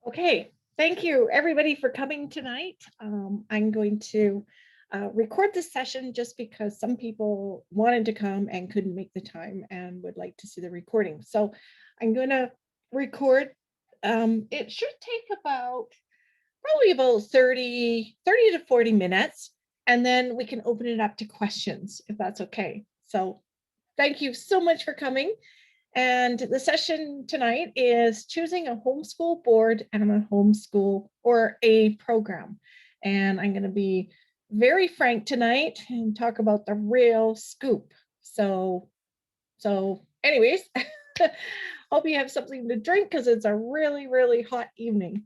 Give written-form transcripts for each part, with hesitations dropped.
Okay, thank you everybody for coming tonight. I'm going to record this session just because some people wanted to come and couldn't make the time and would like to see the recording. So I'm going to record. It should take probably about 30 to 40 minutes, and then we can open it up to questions if that's okay. So thank you so much for coming. And the session tonight is choosing a homeschool board and a homeschool or a program. And I'm going to be very frank tonight and talk about the real scoop. So anyways, hope you have something to drink because it's a really, really hot evening.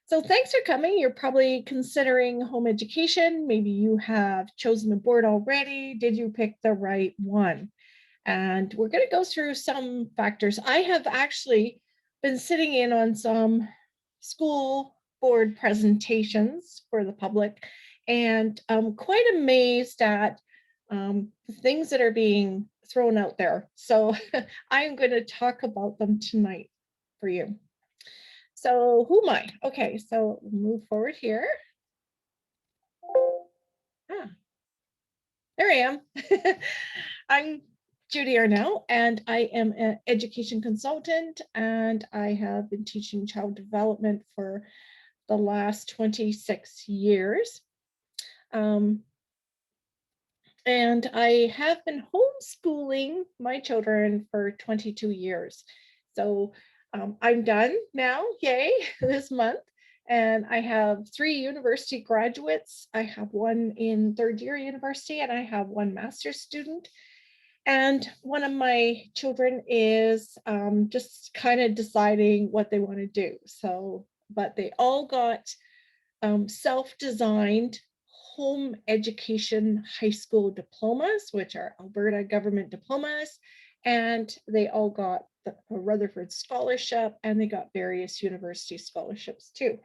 So thanks for coming. You're probably considering home education. Maybe you have chosen a board already. Did you pick the right one? And we're going to go through some factors. I have actually been sitting in on some school board presentations for the public, and I'm quite amazed at the things that are being thrown out there. So I'm going to talk about them tonight for you. So who am I? Okay, so move forward here. There I am. I'm Judy Arnall, and I am an education consultant, and I have been teaching child development for the last 26 years. And I have been homeschooling my children for 22 years. So I'm done now, yay, this month. And I have 3 university graduates. I have one in third year university, and I have one master's student. And one of my children is just kind of deciding what they want to do. So, but they all got self-designed home education high school diplomas, which are Alberta government diplomas. And they all got the Rutherford Scholarship, and they got various university scholarships too.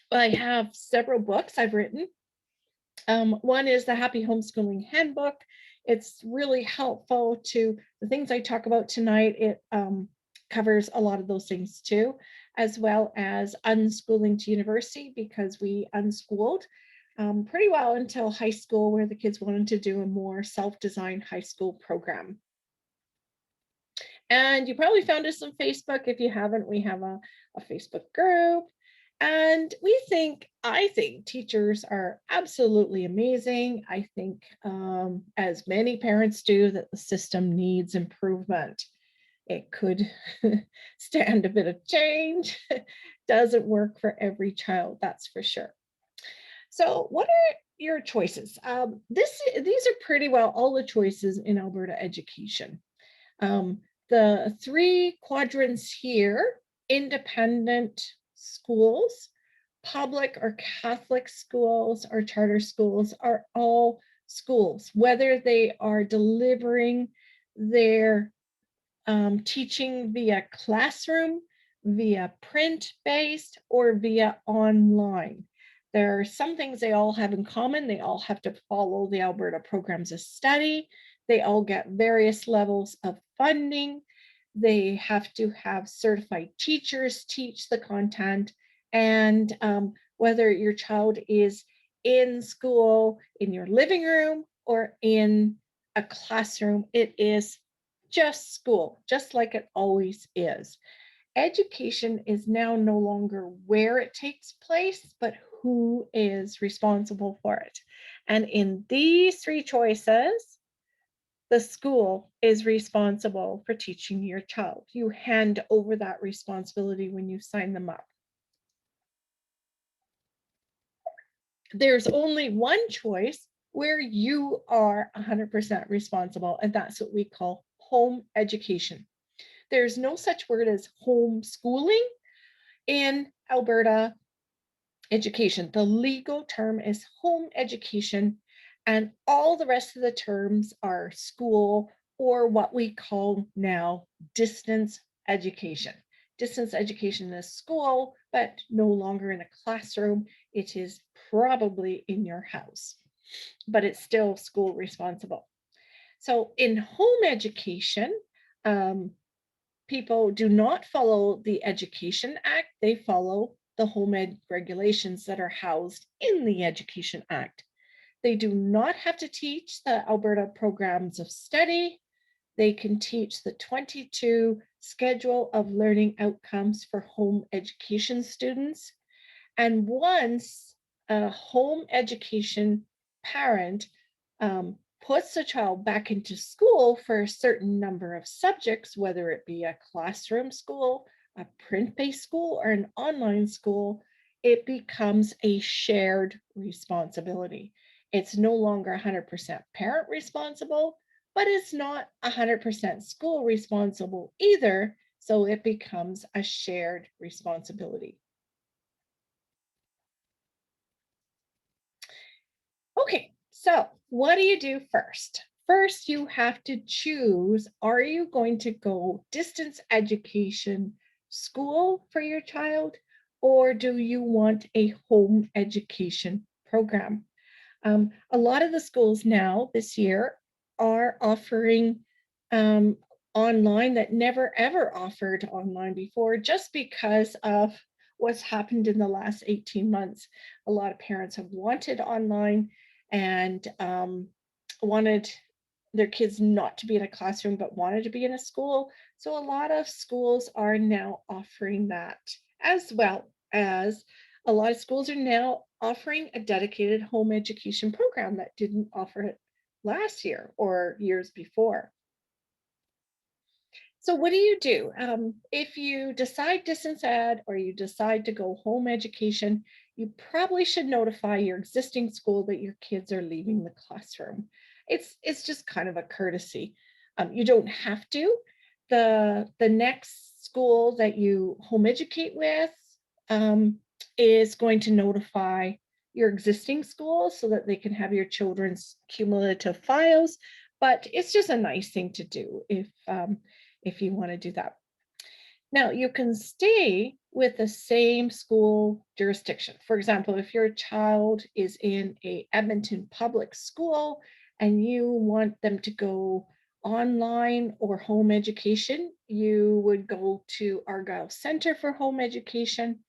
I have several books I've written. One is the Happy Homeschooling Handbook. It's really helpful to the things I talk about tonight. It covers a lot of those things too, as well as Unschooling to University, because we unschooled pretty well until high school, where the kids wanted to do a more self-designed high school program. And you probably found us on Facebook. If you haven't, we have a Facebook group. And I think teachers are absolutely amazing. I think, as many parents do, that the system needs improvement. It could stand a bit of change. Doesn't work for every child, that's for sure. So what are your choices? These are pretty well all the choices in Alberta education. The 3 quadrants here: independent schools, public or Catholic schools, or charter schools, are all schools, whether they are delivering their teaching via classroom, via print-based, or via online. There are some things they all have in common. They all have to follow the Alberta Programs of Study. They all get various levels of funding. They have to have certified teachers teach the content. And whether your child is in school, in your living room, or in a classroom, it is just school, just like it always is. Education is now no longer where it takes place, but who is responsible for it. And in these 3 choices, the school is responsible for teaching your child. You hand over that responsibility when you sign them up. There's only one choice where you are 100% responsible, and that's what we call home education. There's no such word as homeschooling in Alberta education. The legal term is home education, and all the rest of the terms are school, or what we call now distance education. Distance education is school, but no longer in a classroom. It is probably in your house, but it's still school responsible. So in home education, people do not follow the Education Act, they follow the home ed regulations that are housed in the Education Act. They do not have to teach the Alberta programs of study. They can teach the 22 schedule of learning outcomes for home education students. And once a home education parent puts a child back into school for a certain number of subjects, whether it be a classroom school, a print-based school, or an online school, it becomes a shared responsibility. It's no longer 100% parent responsible, but it's not 100% school responsible either. So it becomes a shared responsibility. Okay, so what do you do first? First, you have to choose, are you going to go distance education school for your child, or do you want a home education program? A lot of the schools now this year are offering online that never ever offered online before, just because of what's happened in the last 18 months. A lot of parents have wanted online and wanted their kids not to be in a classroom, but wanted to be in a school. So a lot of schools are now offering that, as well as a lot of schools are now offering a dedicated home education program that didn't offer it last year or years before. So what do? If you decide distance ed or you decide to go home education, you probably should notify your existing school that your kids are leaving the classroom. It's just kind of a courtesy. You don't have to. The next school that you home educate with is going to notify your existing school so that they can have your children's cumulative files. But it's just a nice thing to do if you want to do that. Now, you can stay with the same school jurisdiction. For example, if your child is in a Edmonton public school and you want them to go online or home education, you would go to Argyle Centre for Home Education,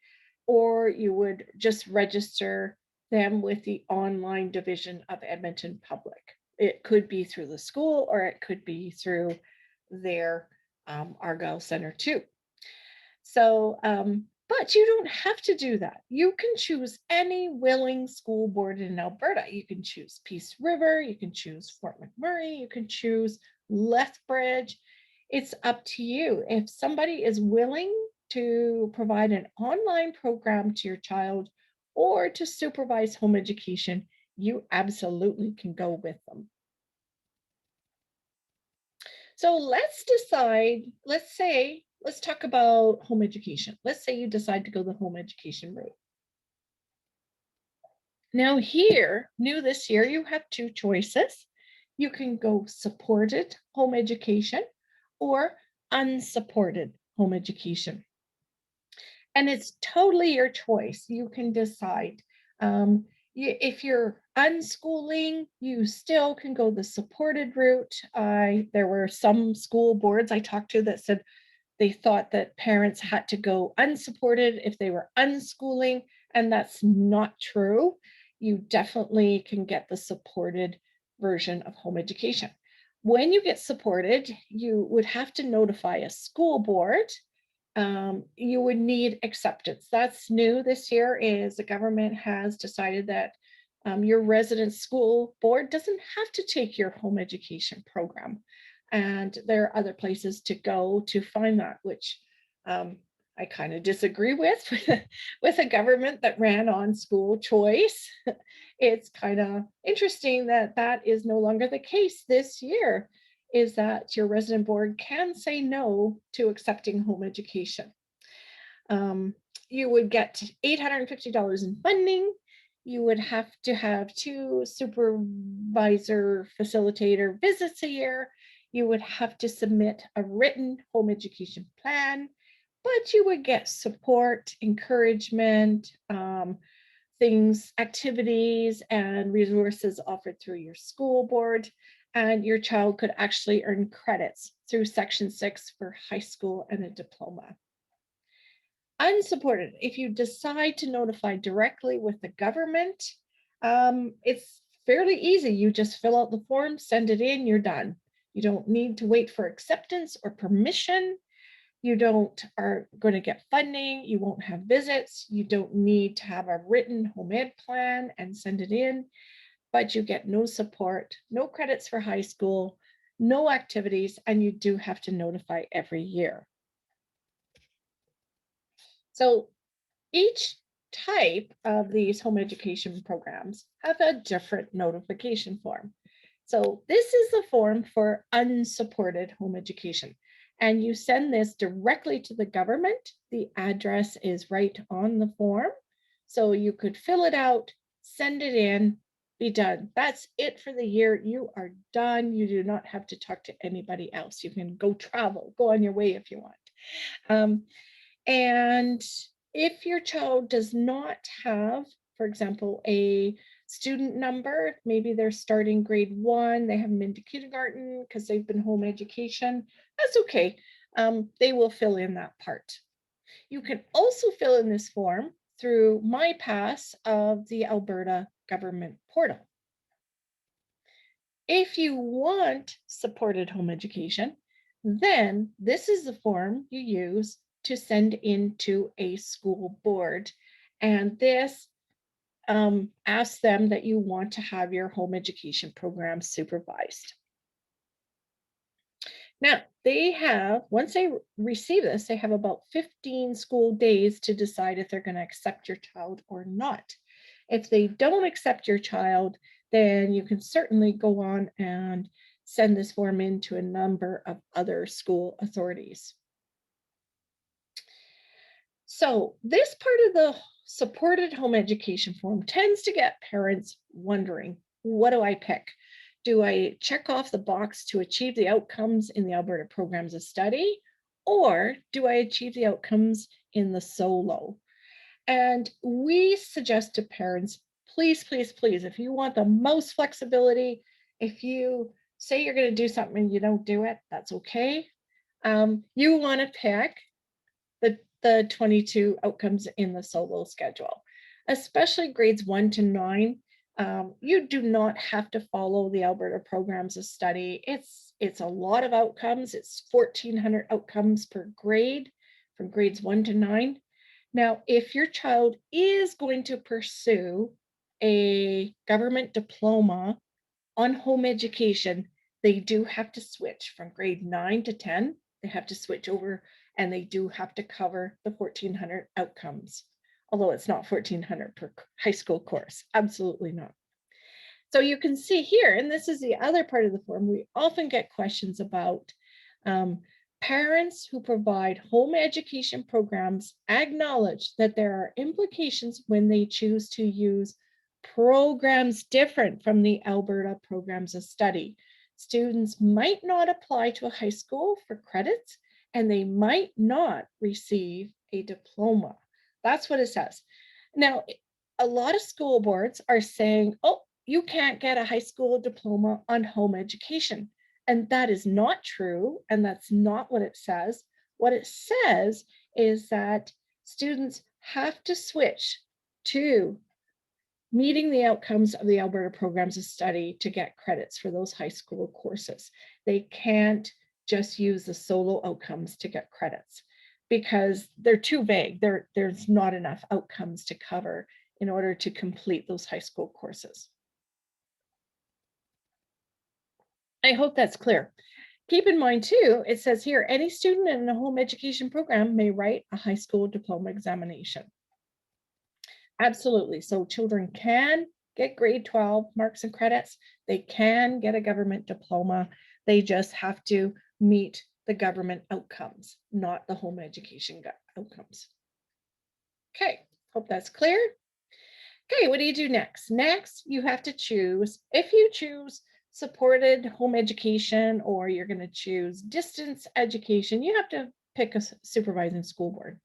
or you would just register them with the online division of Edmonton Public. It could be through the school or it could be through their Argyle Center too. So, but you don't have to do that. You can choose any willing school board in Alberta. You can choose Peace River, you can choose Fort McMurray, you can choose Lethbridge. It's up to you. If somebody is willing to provide an online program to your child or to supervise home education, you absolutely can go with them. So let's decide, let's talk about home education. Let's say you decide to go the home education route. Now here, new this year, you have two choices. You can go supported home education or unsupported home education. And it's totally your choice. You can decide. If you're unschooling, you still can go the supported route. There were some school boards I talked to that said they thought that parents had to go unsupported if they were unschooling, and that's not true. You definitely can get the supported version of home education. When you get supported, you would have to notify a school board. You would need acceptance. That's new this year, is the government has decided that your resident school board doesn't have to take your home education program. And there are other places to go to find that, which I kind of disagree with, with a government that ran on school choice. It's kind of interesting that that is no longer the case this year, is that your resident board can say no to accepting home education. You would get $850 in funding. You would have to have 2 supervisor facilitator visits a year. You would have to submit a written home education plan, but you would get support, encouragement, things, activities, and resources offered through your school board. and your child could actually earn credits through Section 6 for high school and a diploma. Unsupported, if you decide to notify directly with the government, it's fairly easy. You just fill out the form, send it in, you're done. You don't need to wait for acceptance or permission. You are going to get funding. You won't have visits. You don't need to have a written home ed plan and send it in, but you get no support, no credits for high school, no activities, and you do have to notify every year. So each type of these home education programs have a different notification form. So this is the form for unsupported home education. And you send this directly to the government. The address is right on the form. So you could fill it out, send it in, be done. That's it for the year. You are done. You do not have to talk to anybody else. You can go travel, go on your way if you want. And if your child does not have, for example, a student number, maybe they're starting grade 1, they haven't been to kindergarten because they've been home education, that's okay. They will fill in that part. You can also fill in this form through My Pass of the Alberta government portal. If you want supported home education, then this is the form you use to send into a school board. And this asks them that you want to have your home education program supervised. Now, once they receive this, they have about 15 school days to decide if they're going to accept your child or not. If they don't accept your child, then you can certainly go on and send this form in to a number of other school authorities. So this part of the supported home education form tends to get parents wondering, what do I pick? Do I check off the box to achieve the outcomes in the Alberta programs of study, or do I achieve the outcomes in the solo? And we suggest to parents, please, please, please, if you want the most flexibility, if you say you're going to do something and you don't do it, that's okay. You want to pick the 22 outcomes in the solo schedule, especially grades 1 to 9. You do not have to follow the Alberta programs of study. It's a lot of outcomes. It's 1,400 outcomes per grade from grades 1 to 9. Now, if your child is going to pursue a government diploma on home education, they do have to switch from grade 9 to 10. They have to switch over, and they do have to cover the 1,400 outcomes, although it's not 1,400 per high school course. Absolutely not. So you can see here, and this is the other part of the form, we often get questions about parents who provide home education programs acknowledge that there are implications when they choose to use programs different from the Alberta programs of study. Students might not apply to a high school for credits, and they might not receive a diploma. That's what it says. Now, a lot of school boards are saying, oh, you can't get a high school diploma on home education. And that is not true. And that's not what it says. What it says is that students have to switch to meeting the outcomes of the Alberta programs of study to get credits for those high school courses. They can't just use the solo outcomes to get credits because they're too vague. There's not enough outcomes to cover in order to complete those high school courses. I hope that's clear. Keep in mind too, it says here, any student in a home education program may write a high school diploma examination. Absolutely. So children can get grade 12 marks and credits. They can get a government diploma. They just have to meet the government outcomes, not the home education outcomes. Okay, hope that's clear. Okay, what do you do next? Next, you have to choose, if you choose supported home education or you're going to choose distance education, you have to pick a supervising school board.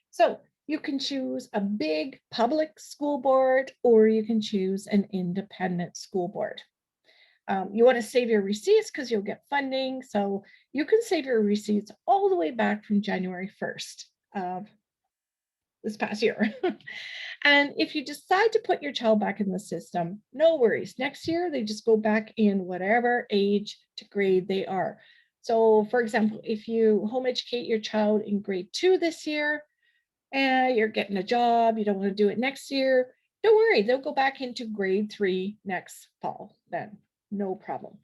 So you can choose a big public school board or you can choose an independent school board. You want to save your receipts because you'll get funding. So you can save your receipts all the way back from January 1st of this past year. And if you decide to put your child back in the system, no worries. Next year, they just go back in whatever age to grade they are. So for example, if you home educate your child in grade 2 this year, and you're getting a job, you don't want to do it next year, don't worry, they'll go back into grade 3 next fall then, no problem.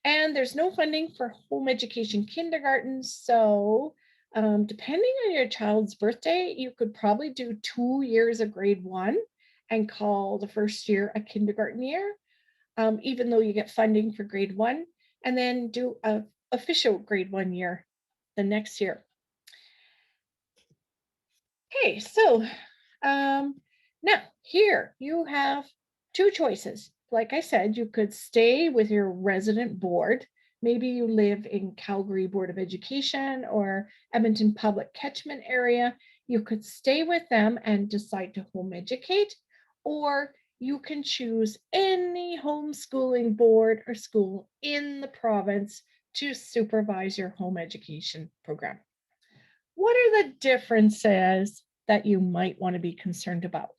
And there's no funding for home education kindergarten. So depending on your child's birthday, you could probably do 2 years of grade 1 and call the first year a kindergarten year, even though you get funding for grade 1, and then do a official grade 1 year the next year. Okay, so now here you have 2 choices. Like I said, you could stay with your resident board. Maybe you live in Calgary Board of Education or Edmonton Public Catchment Area. You could stay with them and decide to home educate, or you can choose any homeschooling board or school in the province to supervise your home education program. What are the differences that you might want to be concerned about?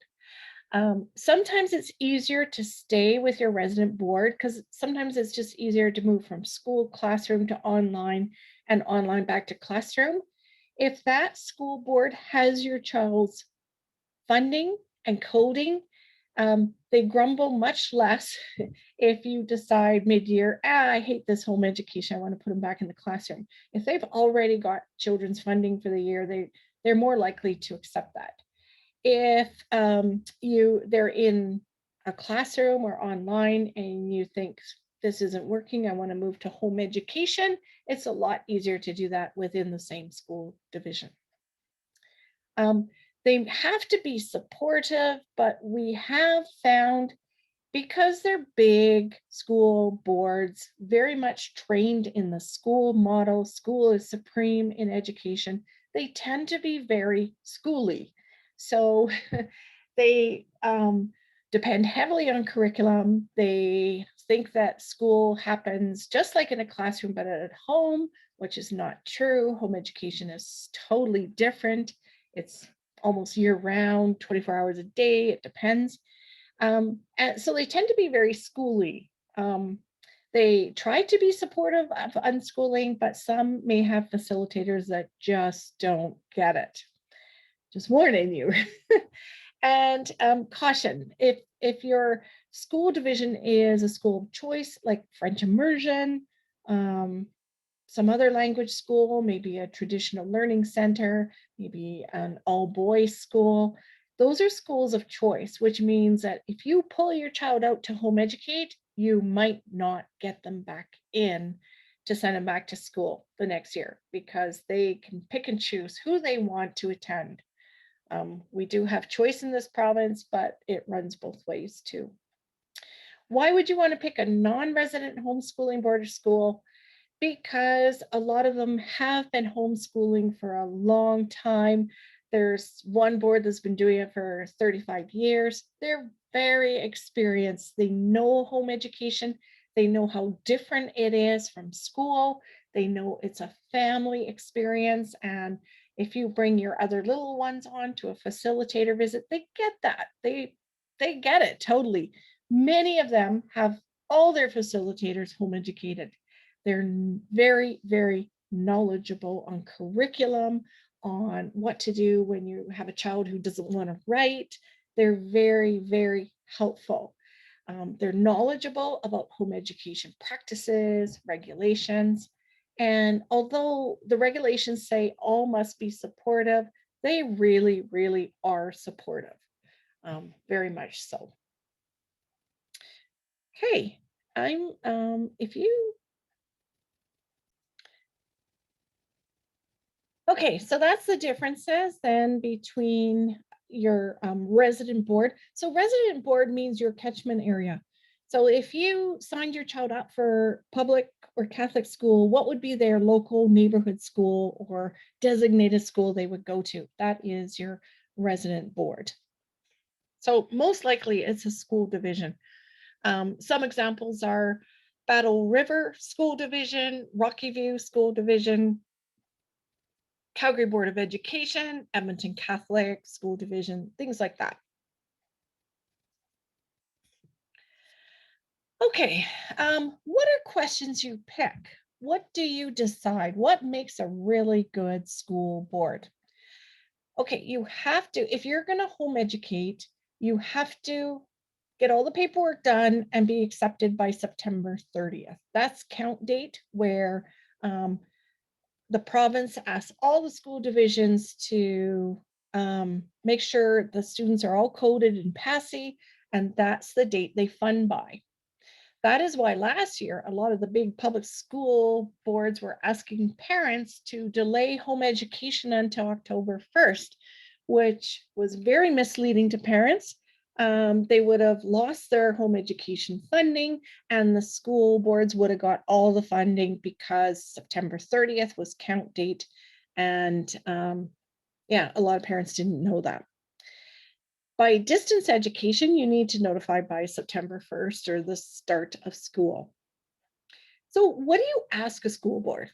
Sometimes it's easier to stay with your resident board because sometimes it's just easier to move from school classroom to online and online back to classroom. If that school board has your child's funding and coding, they grumble much less if you decide mid-year, I hate this home education, I want to put them back in the classroom. If they've already got children's funding for the year, they're more likely to accept that. If they're in a classroom or online and you think this isn't working, I want to move to home education, it's a lot easier to do that within the same school division. They have to be supportive, but we have found, because they're big school boards, very much trained in the school model, school is supreme in education, they tend to be very schooly. So they depend heavily on curriculum. They think that school happens just like in a classroom, but at home, which is not true. Home education is totally different. It's almost year-round, 24 hours a day, it depends. And so they tend to be very schooly. They try to be supportive of unschooling, but some may have facilitators that just don't get it. Just warning you. And caution, if your school division is a school of choice, like French immersion, some other language school, maybe a traditional learning center, maybe an all-boys school, those are schools of choice, which means that if you pull your child out to home educate, you might not get them back in to send them back to school the next year because they can pick and choose who they want to attend. We do have choice in this province, but it runs both ways too. Why would you want to pick a non-resident homeschooling board or school? Because a lot of them have been homeschooling for a long time. There's one board that's been doing it for 35 years. They're very experienced. They know home education. They know how different it is from school. They know it's a family experience. And if you bring your other little ones on to a facilitator visit, they get that. They get it totally. Many of them have all their facilitators home educated. They're very, very knowledgeable on curriculum, on what to do when you have a child who doesn't want to write. They're very, very helpful. They're knowledgeable about home education practices, regulations. And although the regulations say all must be supportive, they really, really are supportive, very much so. Okay, okay, so that's the differences then between your resident board. So resident board means your catchment area. So if you signed your child up for public or Catholic school, what would be their local neighborhood school or designated school they would go to? That is your resident board. So most likely it's a school division. Some examples are Battle River School Division, Rocky View School Division, Calgary Board of Education, Edmonton Catholic School Division, things like that. Okay, what are questions you pick? What do you decide? What makes a really good school board? Okay, you have to, if you're going to home educate, you have to get all the paperwork done and be accepted by September 30th. That's count date where the province asks all the school divisions to make sure the students are all coded in Passi, and that's the date they fund by. That is why last year, a lot of the big public school boards were asking parents to delay home education until October 1st, which was very misleading to parents. They would have lost their home education funding, and the school boards would have got all the funding because September 30th was count date. And yeah, a lot of parents didn't know that. By distance education, you need to notify by September 1st or the start of school. So what do you ask a school board?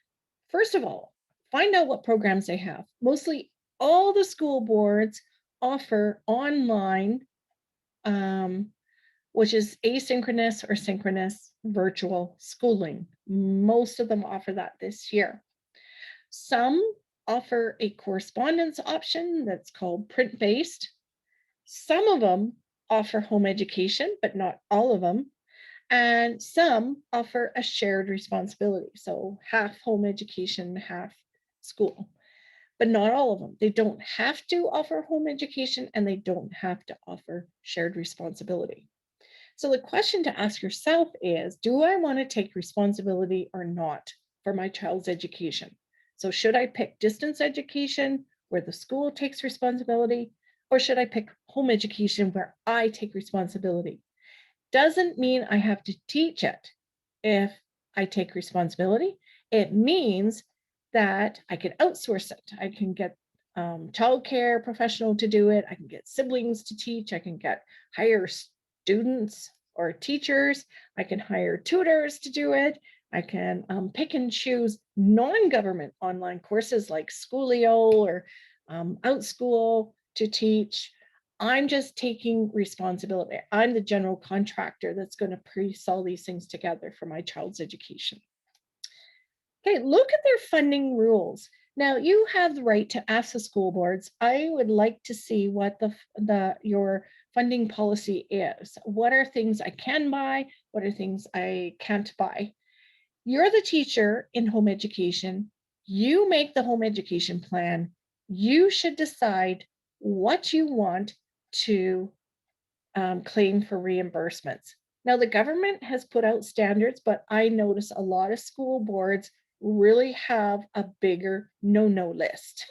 First of all, find out what programs they have. Mostly all the school boards offer online, which is asynchronous or synchronous virtual schooling. Most of them offer that this year. Some offer a correspondence option that's called print-based. Some of them offer home education, but not all of them. And some offer a shared responsibility. So half home education, half school, but not all of them. They don't have to offer home education and they don't have to offer shared responsibility. So the question to ask yourself is, do I want to take responsibility or not for my child's education? So should I pick distance education where the school takes responsibility, or should I pick home education where I take responsibility? Doesn't mean I have to teach it if I take responsibility. It means that I can outsource it. I can get childcare professional to do it. I can get siblings to teach. I can hire students or teachers. I can hire tutors to do it. I can pick and choose non-government online courses like Schoolio or OutSchool to teach. I'm just taking responsibility. I'm the general contractor that's going to piece all these things together for my child's education. Okay, look at their funding rules. Now, you have the right to ask the school boards, I would like to see what your funding policy is. What are things I can buy? What are things I can't buy? You're the teacher in home education. You make the home education plan. You should decide what you want to claim for reimbursements. Now, the government has put out standards, but I notice a lot of school boards really have a bigger no-no list.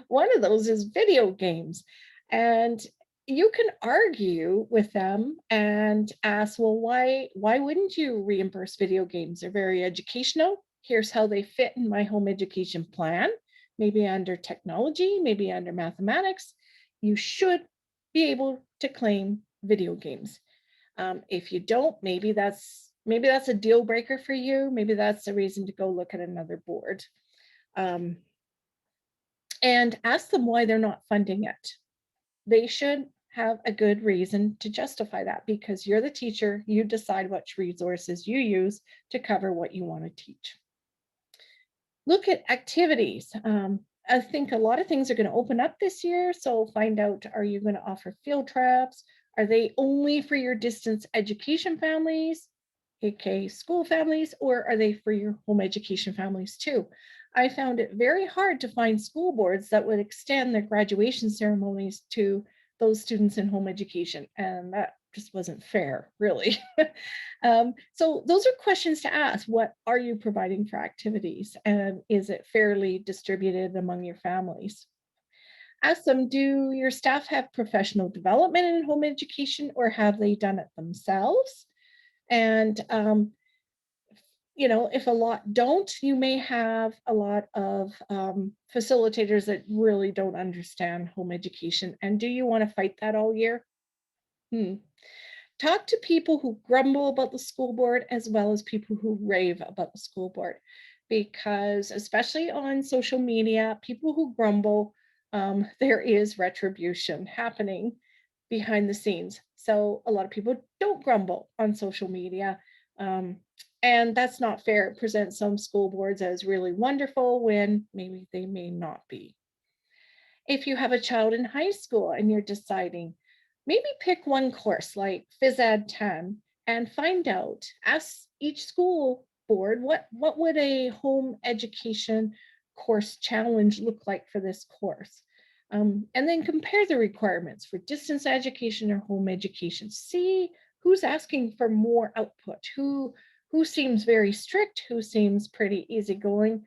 One of those is video games. And you can argue with them and ask, well, why wouldn't you reimburse video games? They're very educational. Here's how they fit in my home education plan, maybe under technology, maybe under mathematics. You should be able to claim video games. If you don't, maybe that's a deal breaker for you. Maybe that's a reason to go look at another board. And ask them why they're not funding it. They should have a good reason to justify that, because you're the teacher, you decide which resources you use to cover what you want to teach. Look at activities. I think a lot of things are going to open up this year, so find out, are you going to offer field trips? Are they only for your distance education families, aka school families, or are they for your home education families too? I found it very hard to find school boards that would extend their graduation ceremonies to those students in home education, and that just wasn't fair, really. So those are questions to ask. What are you providing for activities? And is it fairly distributed among your families? Ask them, do your staff have professional development in home education, or have they done it themselves? And if a lot don't, you may have a lot of facilitators that really don't understand home education. And do you want to fight that all year? Talk to people who grumble about the school board as well as people who rave about the school board, because especially on social media, people who grumble, there is retribution happening behind the scenes. So a lot of people don't grumble on social media. Um, and that's not fair. It presents some school boards as really wonderful when maybe they may not be. If you have a child in high school and you're deciding, maybe pick one course like Phys Ed 10 and find out, ask each school board, what would a home education course challenge look like for this course? And then compare the requirements for distance education or home education. See who's asking for more output, who seems very strict, who seems pretty easygoing,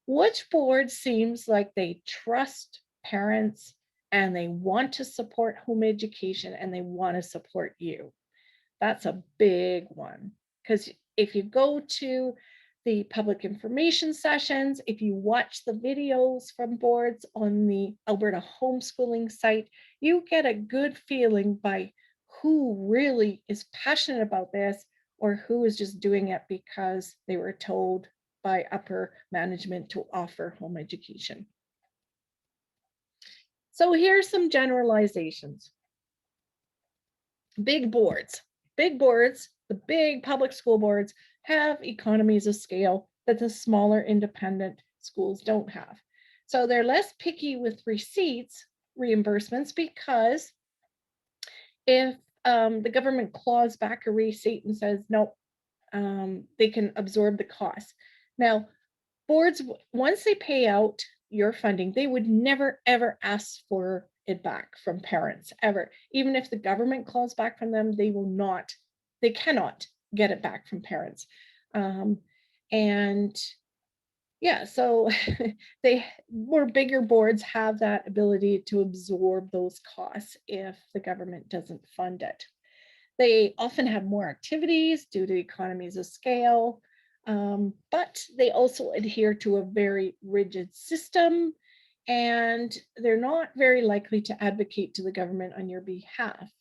which board seems like they trust parents and they want to support home education and they want to support you? That's a big one. Because if you go to the public information sessions, if you watch the videos from boards on the Alberta homeschooling site, you get a good feeling by who really is passionate about this or who is just doing it because they were told by upper management to offer home education. So here's some generalizations. Big boards, the big public school boards have economies of scale that the smaller independent schools don't have. So they're less picky with receipts, reimbursements, because if the government claws back a receipt and says, no, they can absorb the cost. Now, boards, once they pay out your funding, they would never, ever ask for it back from parents, ever. Even if the government calls back from them, they cannot get it back from parents. And yeah, so more bigger boards have that ability to absorb those costs if the government doesn't fund it. They often have more activities due to economies of scale, but they also adhere to a very rigid system, and they're not very likely to advocate to the government on your behalf.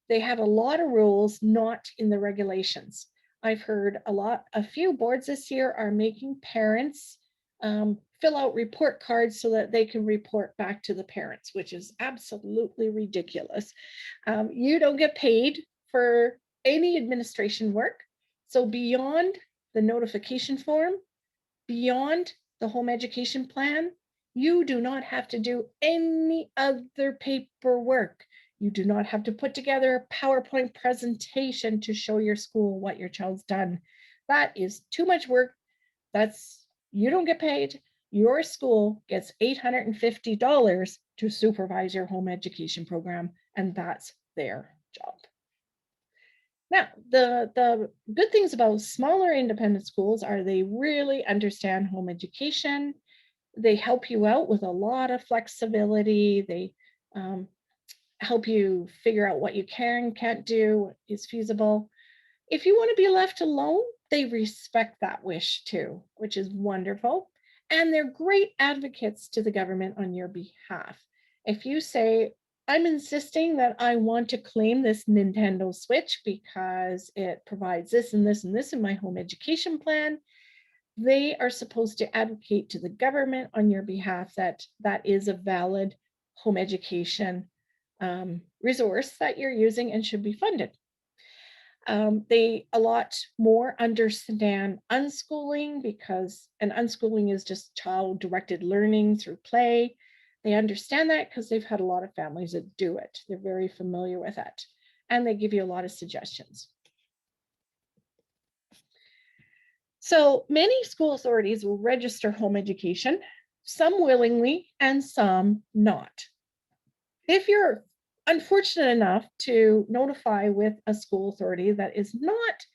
They have a lot of rules not in the regulations. I've heard a few boards this year are making parents fill out report cards so that they can report back to the parents, which is absolutely ridiculous. You don't get paid for any administration work. So beyond the notification form, beyond the home education plan, you do not have to do any other paperwork. You do not have to put together a PowerPoint presentation to show your school what your child's done. That is too much work. You don't get paid. Your school gets $850 to supervise your home education program, and that's their job. Now, the good things about smaller independent schools are they really understand home education. They help you out with a lot of flexibility. They help you figure out what you can and can't do, what is feasible. If you want to be left alone, they respect that wish too, which is wonderful. And they're great advocates to the government on your behalf. If you say, I'm insisting that I want to claim this Nintendo Switch because it provides this and this and this in my home education plan, they are supposed to advocate to the government on your behalf that that is a valid home education resource that you're using and should be funded. They a lot more understand unschooling, because unschooling is just child-directed learning through play. They understand that because they've had a lot of families that do it. They're very familiar with it, and they give you a lot of suggestions. So many school authorities will register home education, some willingly and some not. If you're unfortunate enough to notify with a school authority that is not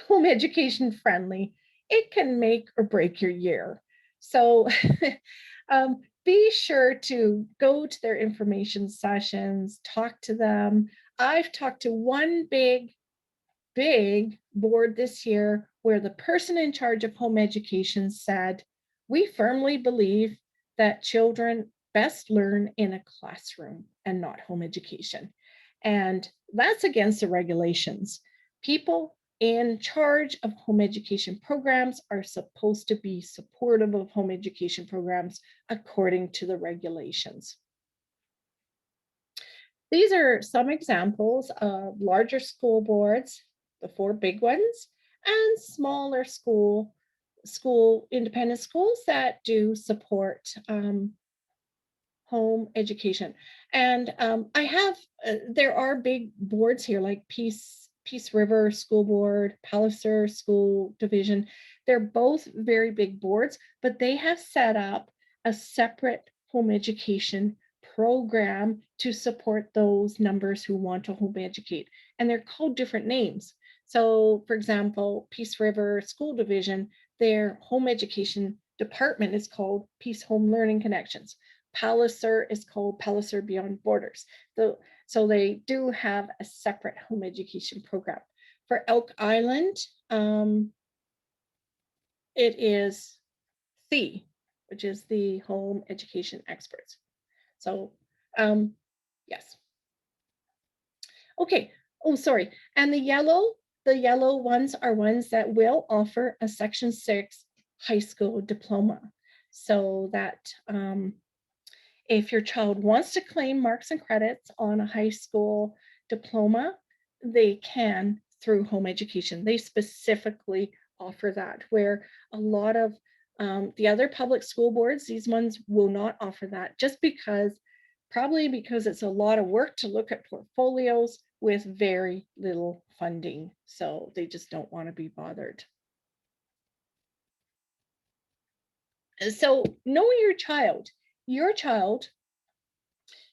home education friendly, it can make or break your year. So be sure to go to their information sessions, talk to them. I've talked to one big board this year where the person in charge of home education said, we firmly believe that children best learn in a classroom and not home education. And That's against the regulations. People in charge of home education programs are supposed to be supportive of home education programs according to the regulations. These are some examples of larger school boards, the 4 big ones, and smaller independent schools that do support home education. And I have, there are big boards here like Peace River School Board, Palliser School Division. They're both very big boards, but they have set up a separate home education program to support those numbers who want to home educate. And they're called different names. So, for example, Peace River School Division, their home education department is called Peace Home Learning Connections. Palliser is called Palliser Beyond Borders. So they do have a separate home education program. For Elk Island, it is C, which is the home education experts. So yes. Okay. Oh, sorry. And the yellow ones are ones that will offer a Section 6 high school diploma. So that if your child wants to claim marks and credits on a high school diploma, they can through home education. They specifically offer that, where a lot of the other public school boards, these ones will not offer that, just probably because it's a lot of work to look at portfolios with very little funding. So they just don't want to be bothered. So know your child. Your child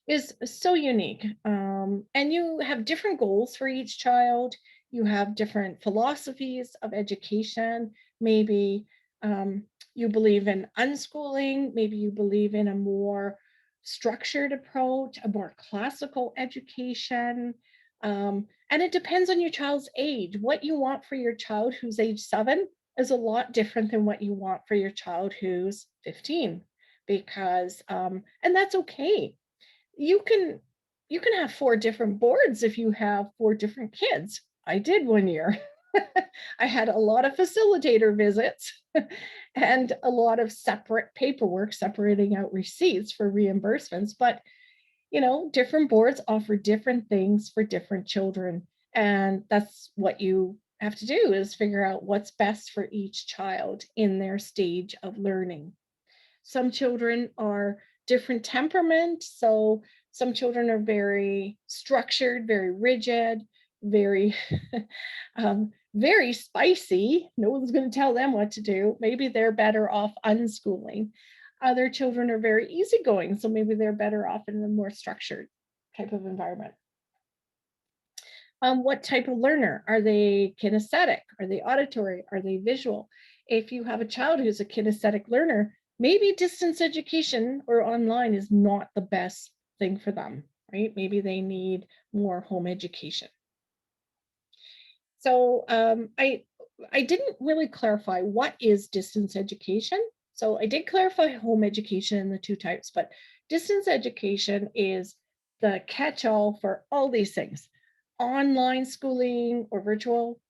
is so unique. And you have different goals for each child. You have different philosophies of education. Maybe you believe in unschooling. Maybe you believe in a more structured approach, a more classical education. And it depends on your child's age. What you want for your child who's age 7 is a lot different than what you want for your child who's 15, because, and that's okay. You can have 4 different boards if you have 4 different kids. I did one year. I had a lot of facilitator visits and a lot of separate paperwork separating out receipts for reimbursements. But, different boards offer different things for different children. And that's what you have to do, is figure out what's best for each child in their stage of learning. Some children are different temperament. So some children are very structured, very rigid, very, very spicy. No one's going to tell them what to do. Maybe they're better off unschooling. Other children are very easygoing. So maybe they're better off in a more structured type of environment. What type of learner? Are they kinesthetic? Are they auditory? Are they visual? If you have a child who's a kinesthetic learner, maybe distance education or online is not the best thing for them, right? Maybe they need more home education. So I didn't really clarify what is distance education. So I did clarify home education in the 2 types, but distance education is the catch-all for all these things: online schooling or virtual,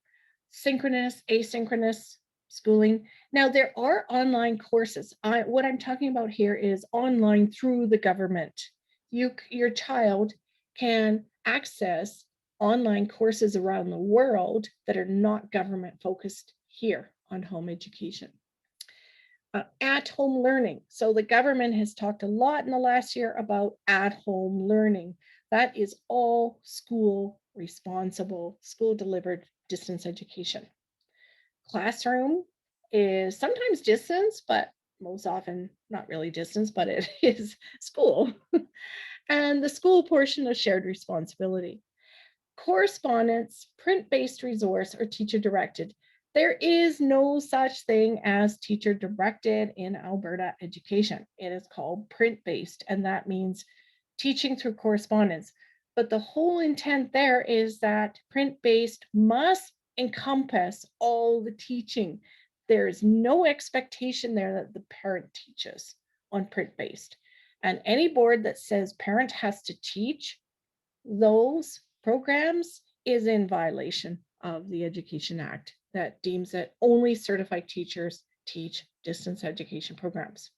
synchronous, asynchronous schooling. Now, there are online courses. What I'm talking about here is online through the government. Your child can access online courses around the world that are not government focused here on home education. At-home learning. So the government has talked a lot in the last year about at-home learning. That is all school responsible, school delivered distance education. Classroom is sometimes distance, but most often not really distance, but it is school. And the school portion of shared responsibility. Correspondence, print-based resource, or teacher-directed. There is no such thing as teacher-directed in Alberta education. It is called print-based, and that means teaching through correspondence. But the whole intent there is that print-based must encompass all the teaching. There is no expectation there that the parent teaches on print-based. And any board that says parent has to teach, those programs is in violation of the Education Act that deems that only certified teachers teach distance education programs.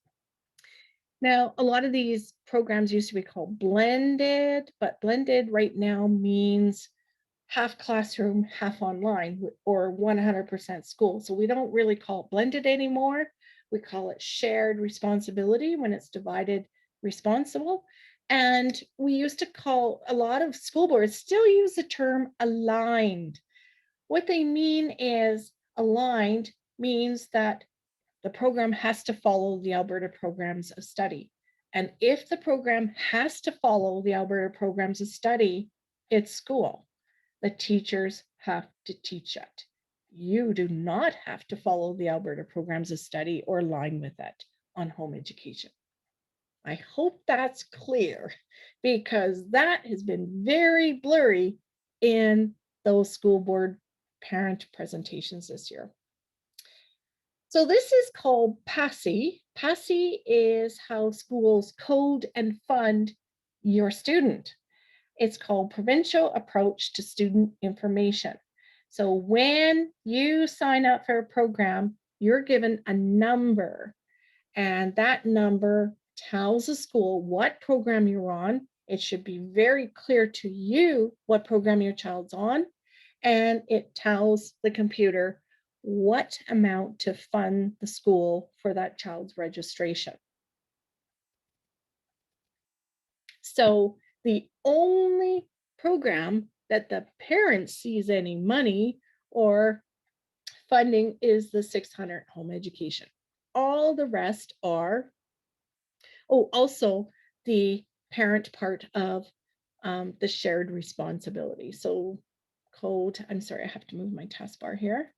Now, a lot of these programs used to be called blended, but blended right now means half classroom, half online, or 100% school. So we don't really call it blended anymore. We call it shared responsibility when it's divided responsible. And we used to call, a lot of school boards still use the term aligned. What they mean is aligned means that the program has to follow the Alberta programs of study. And if the program has to follow the Alberta programs of study, it's school. The teachers have to teach it. You do not have to follow the Alberta programs of study or align with it on home education. I hope that's clear, because that has been very blurry in those school board parent presentations this year. So this is called Passi. Passi is how schools code and fund your student. It's called Provincial Approach to Student Information. So when you sign up for a program, you're given a number, and that number tells the school what program you're on. It should be very clear to you what program your child's on, and it tells the computer what amount to fund the school for that child's registration. So the only program that the parent sees any money or funding is the 600 home education. All the rest are, also the parent part of the shared responsibility. So code, I'm sorry, I have to move my taskbar here.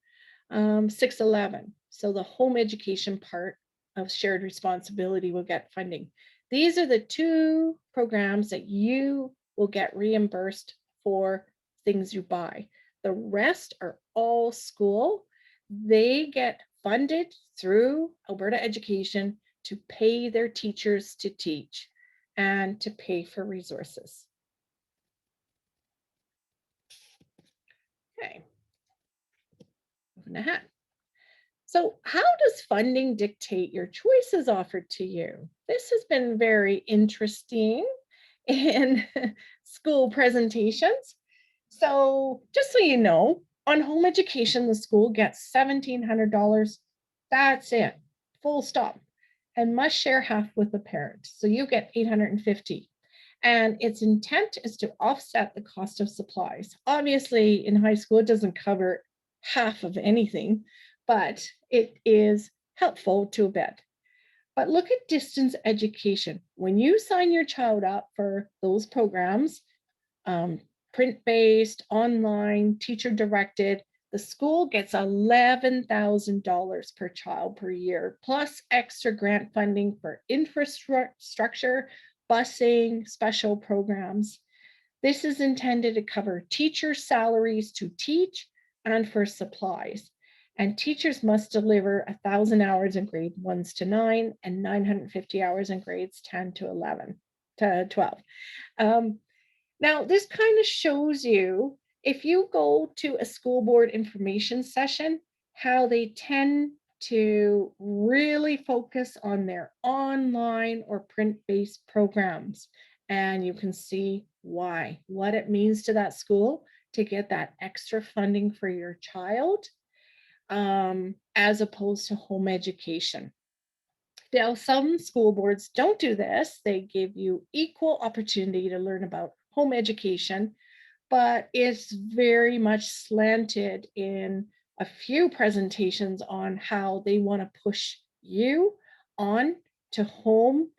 611. So the home education part of shared responsibility will get funding. These are the two programs that you will get reimbursed for things you buy. The rest are all school. They get funded through Alberta Education to pay their teachers to teach and to pay for resources. Okay, moving ahead. So how does funding dictate your choices offered to you? This has been very interesting in school presentations. So just so you know, on home education, the school gets $1,700. That's it, full stop, and must share half with the parent. So you get $850. And its intent is to offset the cost of supplies. Obviously, in high school, it doesn't cover half of anything, but it is helpful to a bit. But look at distance education. When you sign your child up for those programs, print-based, online, teacher-directed, the school gets $11,000 per child per year, plus extra grant funding for infrastructure, busing, special programs. This is intended to cover teacher salaries to teach and for supplies. And teachers must deliver 1,000 hours in grade 1s to 9 and 950 hours in grades 10 to 12. Now, this kind of shows you, if you go to a school board information session, how they tend to really focus on their online or print-based programs. And you can see why, what it means to that school to get that extra funding for your child, as opposed to home education. Now, some school boards don't do this. They give you equal opportunity to learn about home education, but it's very much slanted in a few presentations on how they want to push you on to home,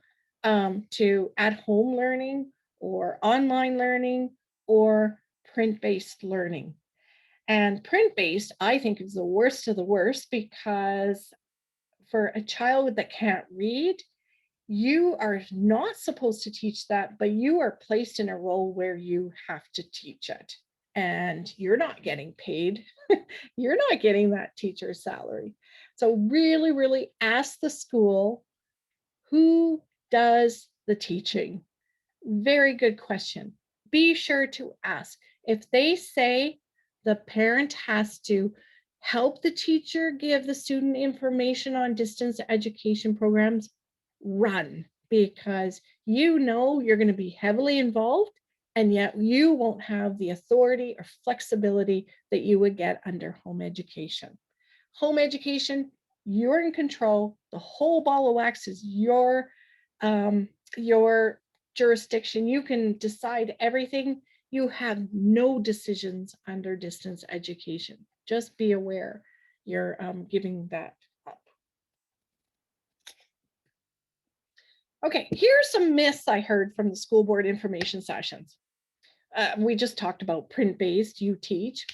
to at-home learning or online learning or print-based learning. And print-based, I think, is the worst of the worst, because for a child that can't read, you are not supposed to teach that, but you are placed in a role where you have to teach it. And you're not getting paid. You're not getting that teacher's salary. So really, really ask the school, who does the teaching? Very good question. Be sure to ask. If they say the parent has to help the teacher give the student information on distance education programs, run, because you know you're going to be heavily involved, and yet you won't have the authority or flexibility that you would get under home education. Home education, you're in control. The whole ball of wax is your jurisdiction. You can decide everything. You have no decisions under distance education. Just be aware you're giving that up. Okay, here's some myths I heard from the school board information sessions. We just talked about print-based, you teach,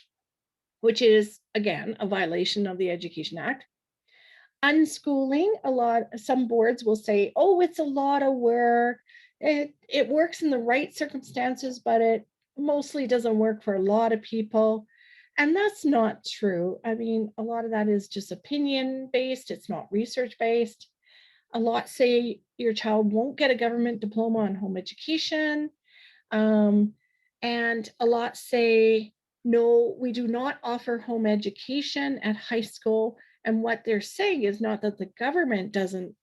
which is, again, a violation of the Education Act. Unschooling, some boards will say, oh, it's a lot of work. It works in the right circumstances, but it mostly doesn't work for a lot of people. And that's not true. I mean, a lot of that is just opinion-based. It's not research-based. A lot say your child won't get a government diploma on home education. And a lot say, no, we do not offer home education at high school. And what they're saying is not that the government doesn't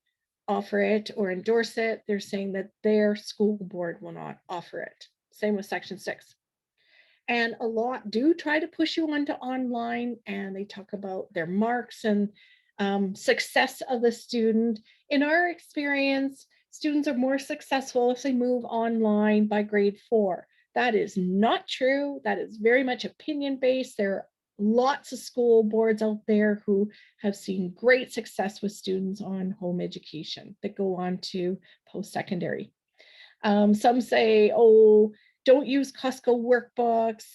offer it or endorse it. They're saying that their school board will not offer it. Same with Section 6. And a lot do try to push you onto online, and they talk about their marks and success of the student. In our experience, students are more successful if they move online by grade 4. That is not true. That is very much opinion-based. There are lots of school boards out there who have seen great success with students on home education that go on to post-secondary. Some say, oh, don't use Costco workbooks.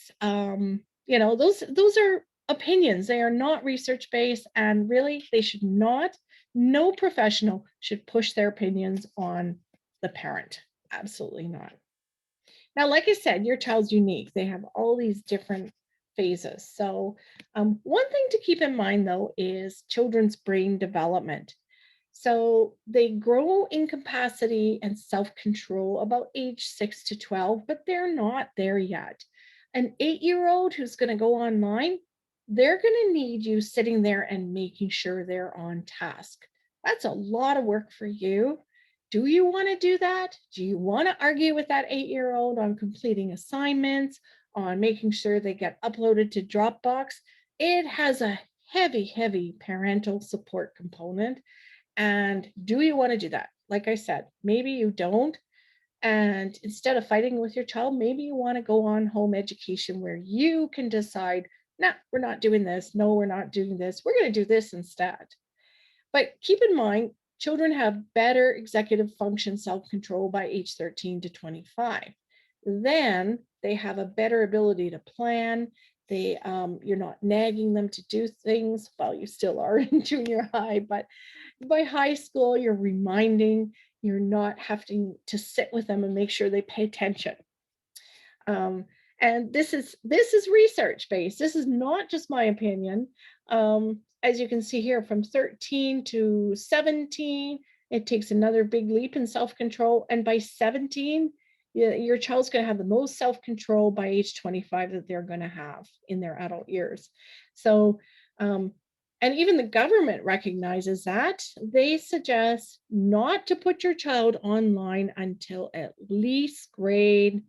Those are opinions. They are not research-based, and really they should not. No professional should push their opinions on the parent. Absolutely not. Now, like I said, your child's unique. They have all these different phases. So one thing to keep in mind, though, is children's brain development. So they grow in capacity and self-control about age 6 to 12, but they're not there yet. An 8-year-old who's going to go online, they're going to need you sitting there and making sure they're on task. That's a lot of work for you. Do you want to do that? Do you want to argue with that 8-year-old on completing assignments, on making sure they get uploaded to Dropbox? It has a heavy, heavy parental support component. And do you want to do that? Like I said, maybe you don't. And instead of fighting with your child, maybe you want to go on home education where you can decide, no, we're not doing this. No, we're not doing this. We're going to do this instead. But keep in mind, children have better executive function self-control by age 13 to 25. Then they have a better ability to plan. You're not nagging them to do things. Well, you still are in junior high, but by high school, you're reminding, you're not having to sit with them and make sure they pay attention. And this is research-based. This is not just my opinion. As you can see here, from 13 to 17, it takes another big leap in self-control. And by 17, your child's going to have the most self-control by age 25 that they're going to have in their adult years. So, and even the government recognizes that. They suggest not to put your child online until at least grade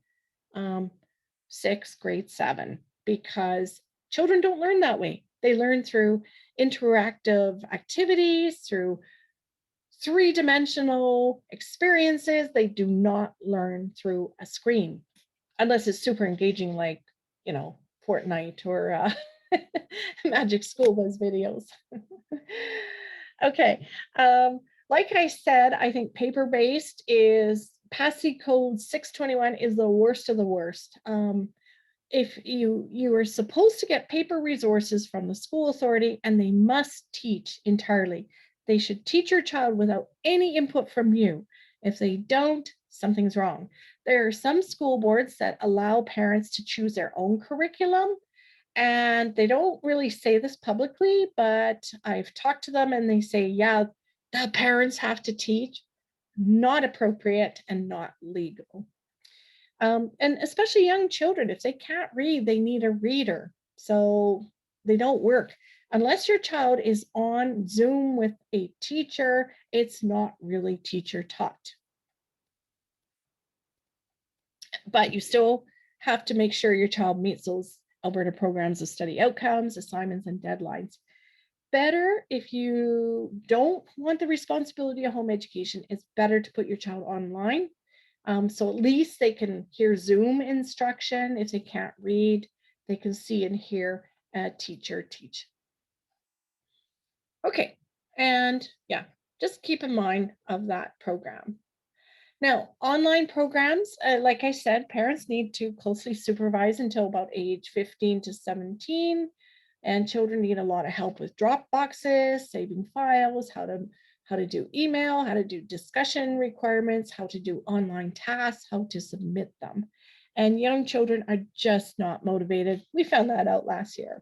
6, grade 7, because children don't learn that way. They learn through interactive activities, through 3-dimensional experiences. They do not learn through a screen, unless it's super engaging, like, Fortnite or Magic School Bus videos. Okay, like I said, I think paper-based is Passi code 621 is the worst of the worst. If you are supposed to get paper resources from the school authority, and they must teach entirely. They should teach your child without any input from you. If they don't, something's wrong. There are some school boards that allow parents to choose their own curriculum, and they don't really say this publicly, but I've talked to them and they say, yeah, the parents have to teach. Not appropriate and not legal. And especially young children, if they can't read, they need a reader. So they don't work. Unless your child is on Zoom with a teacher, it's not really teacher taught. But you still have to make sure your child meets those Alberta programs of study outcomes, assignments, and deadlines. Better if you don't want the responsibility of home education, it's better to put your child online. So at least they can hear Zoom instruction. If they can't read, they can see and hear a teacher teach. Okay, and yeah, just keep in mind of that program. Now, online programs, like I said, parents need to closely supervise until about age 15 to 17. And children need a lot of help with drop boxes, saving files, how to do email, how to do discussion requirements, how to do online tasks, how to submit them. And young children are just not motivated. We found that out last year.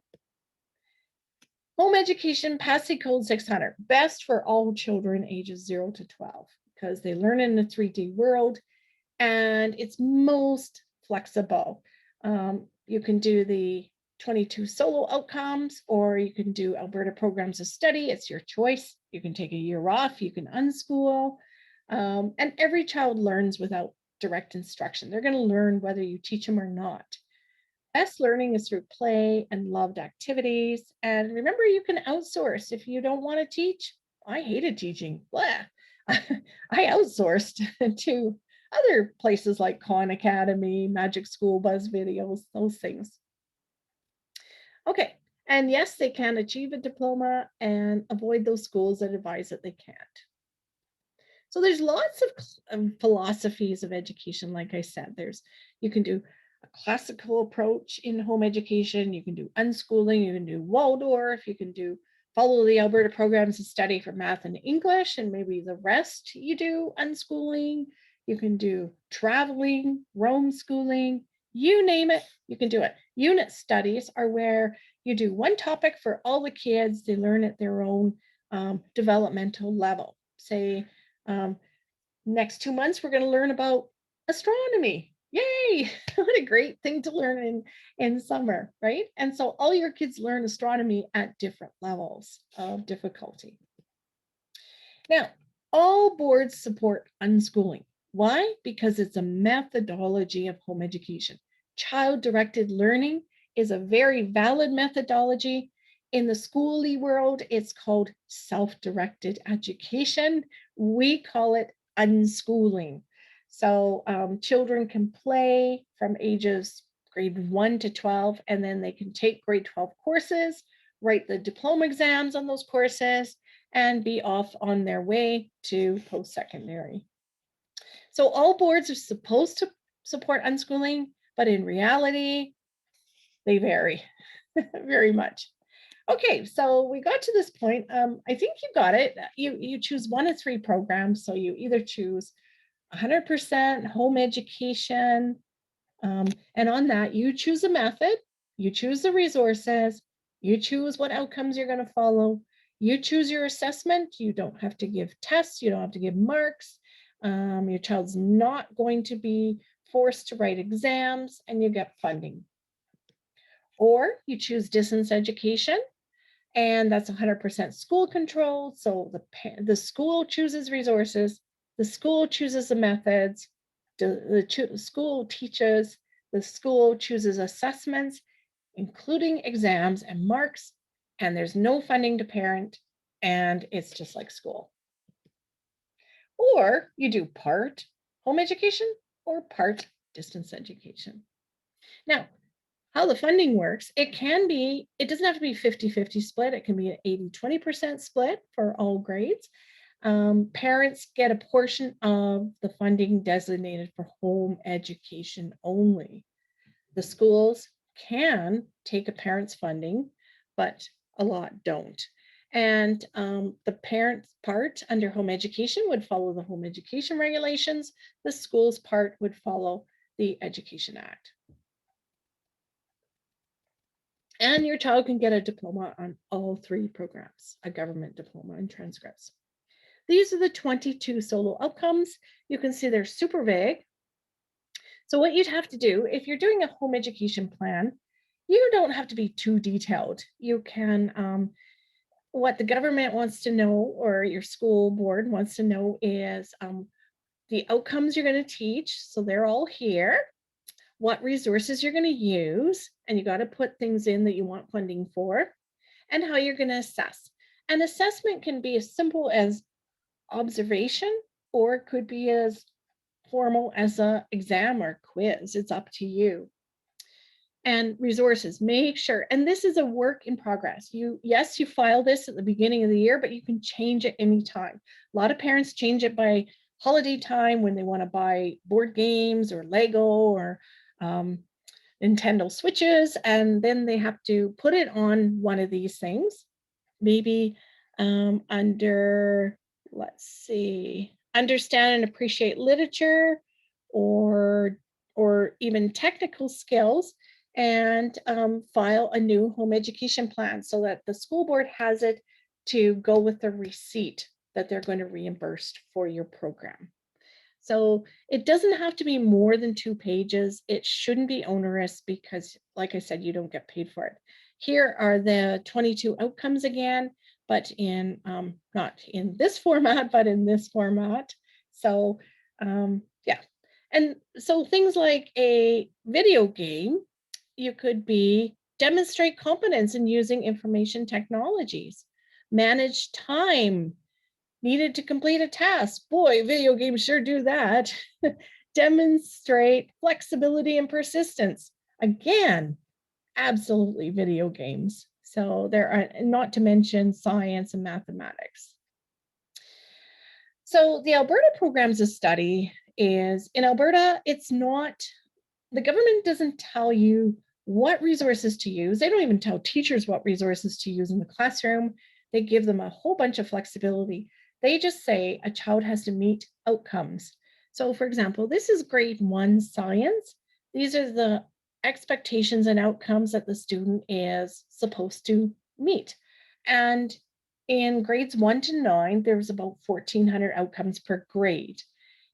Home education, Passi code 600, best for all children ages 0 to 12 because they learn in a 3D world and it's most flexible. You can do the 22 solo outcomes, or you can do Alberta programs of study. It's your choice. You can take a year off, you can unschool. And every child learns without direct instruction. They're going to learn whether you teach them or not. Best learning is through play and loved activities. And remember, you can outsource if you don't want to teach. I hated teaching. Blah. I outsourced to other places like Khan Academy, Magic School Buzz videos, those things. Okay, and yes, they can achieve a diploma and avoid those schools that advise that they can't. So there's lots of philosophies of education. Like I said, you can do a classical approach in home education. You can do unschooling. You can do Waldorf. You can follow the Alberta programs of study for math and English, and maybe the rest you do unschooling. You can do traveling, Rome schooling, you name it, you can do it. Unit studies are where you do one topic for all the kids. They learn at their own developmental level. Say, next 2 months, we're going to learn about astronomy. Yay! What a great thing to learn in summer, right? And so all your kids learn astronomy at different levels of difficulty. Now, all boards support unschooling. Why? Because it's a methodology of home education. Child-directed learning is a very valid methodology. In the schooly world, it's called self-directed education. We call it unschooling. So children can play from ages grade 1 to 12, and then they can take grade 12 courses, write the diploma exams on those courses, and be off on their way to post-secondary. So all boards are supposed to support unschooling, but in reality, they vary very much. Okay, so we got to this point. I think you got it. You choose one of 3 programs. So you either choose 100% home education, and on that, you choose a method, you choose the resources, you choose what outcomes you're going to follow, you choose your assessment. You don't have to give tests, you don't have to give marks. Your child's not going to be forced to write exams, and you get funding. Or you choose distance education, and that's 100% school control. So the school chooses resources, the school chooses the methods, the school teaches, the school chooses assessments, including exams and marks, and there's no funding to parent, and it's just like school. Or you do part home education or part distance education. Now, how the funding works, it doesn't have to be 50-50 split. It can be an 80-20% split for all grades. Parents get a portion of the funding designated for home education only. The schools can take a parent's funding, but a lot don't. And the parent's part under home education would follow the home education regulations. The school's part would follow the Education Act. And your child can get a diploma on all 3 programs, a government diploma and transcripts. These are the 22 solo outcomes. You can see they're super vague. So what you'd have to do, if you're doing a home education plan, you don't have to be too detailed. You can, what the government wants to know or your school board wants to know is the outcomes you're going to teach. So they're all here. What resources you're going to use, and you got to put things in that you want funding for, and how you're going to assess. An assessment can be as simple as observation, or it could be as formal as an exam or quiz. It's up to you. And resources, make sure, and this is a work in progress. Yes, you file this at the beginning of the year, but you can change it anytime. A lot of parents change it by holiday time when they want to buy board games or Lego or Nintendo Switches, and then they have to put it on one of these things, maybe under, let's see, understand and appreciate literature, or even technical skills, and file a new home education plan so that the school board has it to go with the receipt that they're going to reimburse for your program. So it doesn't have to be more than 2 pages. It shouldn't be onerous because, like I said, you don't get paid for it. Here are the 22 outcomes again, but in not in this format, but in this format. So yeah. And so things like a video game, you could be demonstrate competence in using information technologies, manage time needed to complete a task. Boy, video games sure do that. Demonstrate flexibility and persistence. Again, absolutely video games. So there are, not to mention science and mathematics. So the Alberta Programs of Study is, in Alberta, it's not, the government doesn't tell you what resources to use. They don't even tell teachers what resources to use in the classroom. They give them a whole bunch of flexibility. They just say a child has to meet outcomes. So for example, this is grade 1 science. These are the expectations and outcomes that the student is supposed to meet. And in grades 1 to 9, there's about 1,400 outcomes per grade.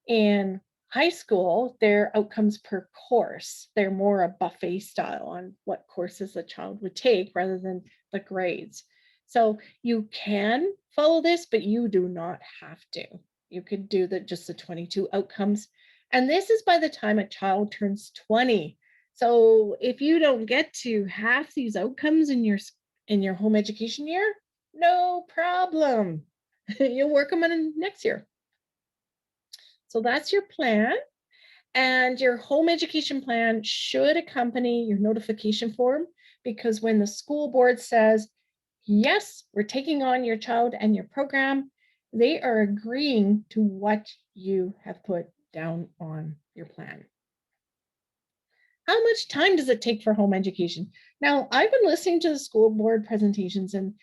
In high school, they're outcomes per course. They're more a buffet style on what courses a child would take rather than the grades. So you can follow this, but you do not have to. You could do just the 22 outcomes. And this is by the time a child turns 20. So if you don't get to half these outcomes in your home education year, no problem. You'll work them in next year. So that's your plan. And your home education plan should accompany your notification form, because when the school board says, yes, we're taking on your child and your program, they are agreeing to what you have put down on your plan. How much time does it take for home education? Now, I've been listening to the school board presentations, and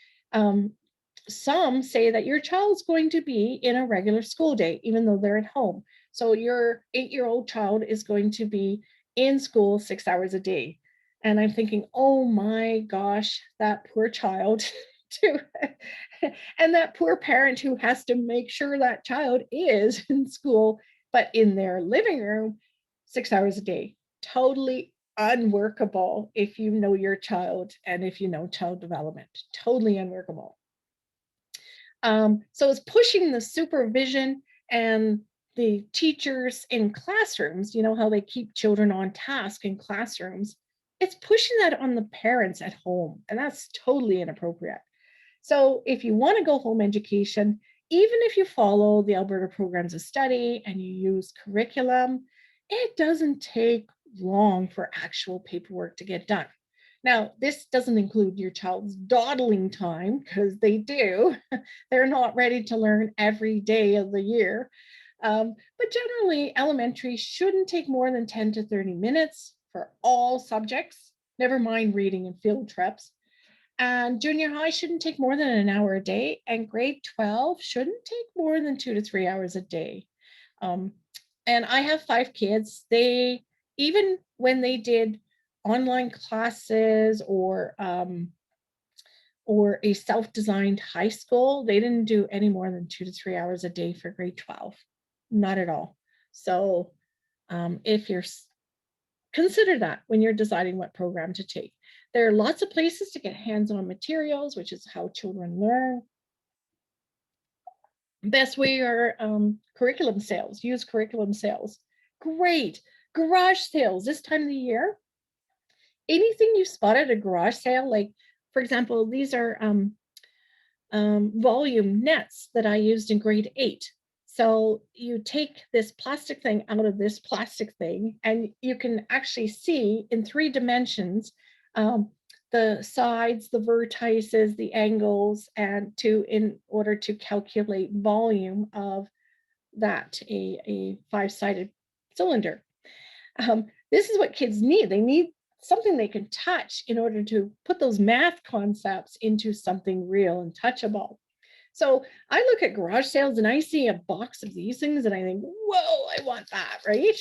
some say that your child's going to be in a regular school day, even though they're at home. So your 8-year-old child is going to be in school 6 hours a day. And I'm thinking, oh my gosh, that poor child too. And that poor parent who has to make sure that child is in school, but in their living room 6 hours a day. Totally unworkable if you know your child and if you know child development. Totally unworkable. So it's pushing the supervision and the teachers in classrooms, you know how they keep children on task in classrooms. It's pushing that on the parents at home, and that's totally inappropriate. So if you want to go home education, even if you follow the Alberta Programs of Study and you use curriculum, it doesn't take long for actual paperwork to get done. Now, this doesn't include your child's dawdling time, because they do. They're not ready to learn every day of the year. But generally, elementary shouldn't take more than 10 to 30 minutes for all subjects, never mind reading and field trips. And junior high shouldn't take more than an hour a day, and grade 12 shouldn't take more than 2 to 3 hours a day. And I have 5 kids. They, even when they did online classes or a self-designed high school, they didn't do any more than 2 to 3 hours a day for grade 12. Not at all. So if you're consider that when you're deciding what program to take. There are lots of places to get hands-on materials, which is how children learn. Best way are curriculum sales, use curriculum sales. Great. Garage sales this time of the year. Anything you spot at a garage sale, like, for example, these are volume nets that I used in grade 8. So you take this plastic thing out of this plastic thing, and you can actually see in 3 dimensions the sides, the vertices, the angles, and in order to calculate volume of that, a 5-sided cylinder. This is what kids need. They need something they can touch in order to put those math concepts into something real and touchable. So I look at garage sales and I see a box of these things and I think, whoa, I want that, right?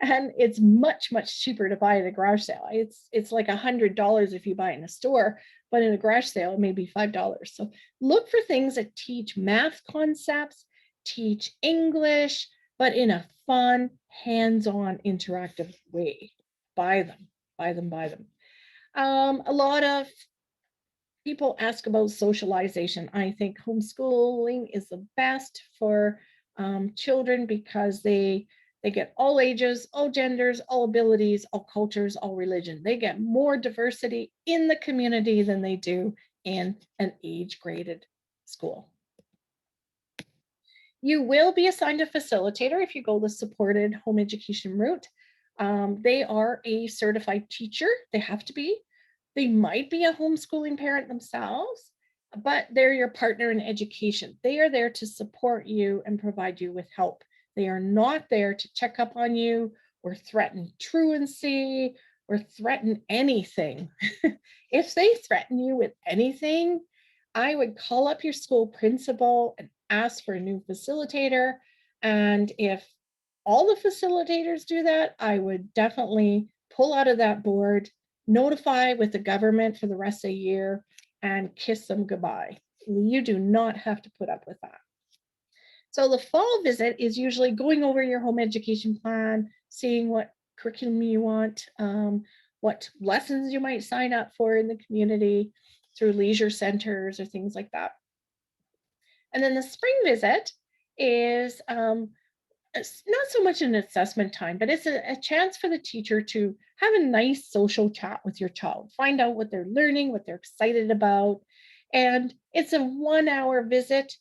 And it's much, much cheaper to buy at a garage sale. It's like $100 if you buy it in a store, but in a garage sale, it may be $5. So look for things that teach math concepts, teach English, but in a fun, hands-on, interactive way. Buy them, buy them, buy them. A lot of people ask about socialization. I think homeschooling is the best for children because they get all ages, all genders, all abilities, all cultures, all religion. They get more diversity in the community than they do in an age-graded school. You will be assigned a facilitator if you go the supported home education route. They are a certified teacher. They have to be. They might be a homeschooling parent themselves, but they're your partner in education. They are there to support you and provide you with help. They are not there to check up on you or threaten truancy or threaten anything. If they threaten you with anything, I would call up your school principal and ask for a new facilitator. And if all the facilitators do that, I would definitely pull out of that board, notify with the government for the rest of the year, and kiss them goodbye. You do not have to put up with that. So the fall visit is usually going over your home education plan, seeing what curriculum you want, what lessons you might sign up for in the community through leisure centers or things like that. And then the spring visit is it's not so much an assessment time, but it's a chance for the teacher to have a nice social chat with your child, find out what they're learning, what they're excited about. And it's a 1-hour visit.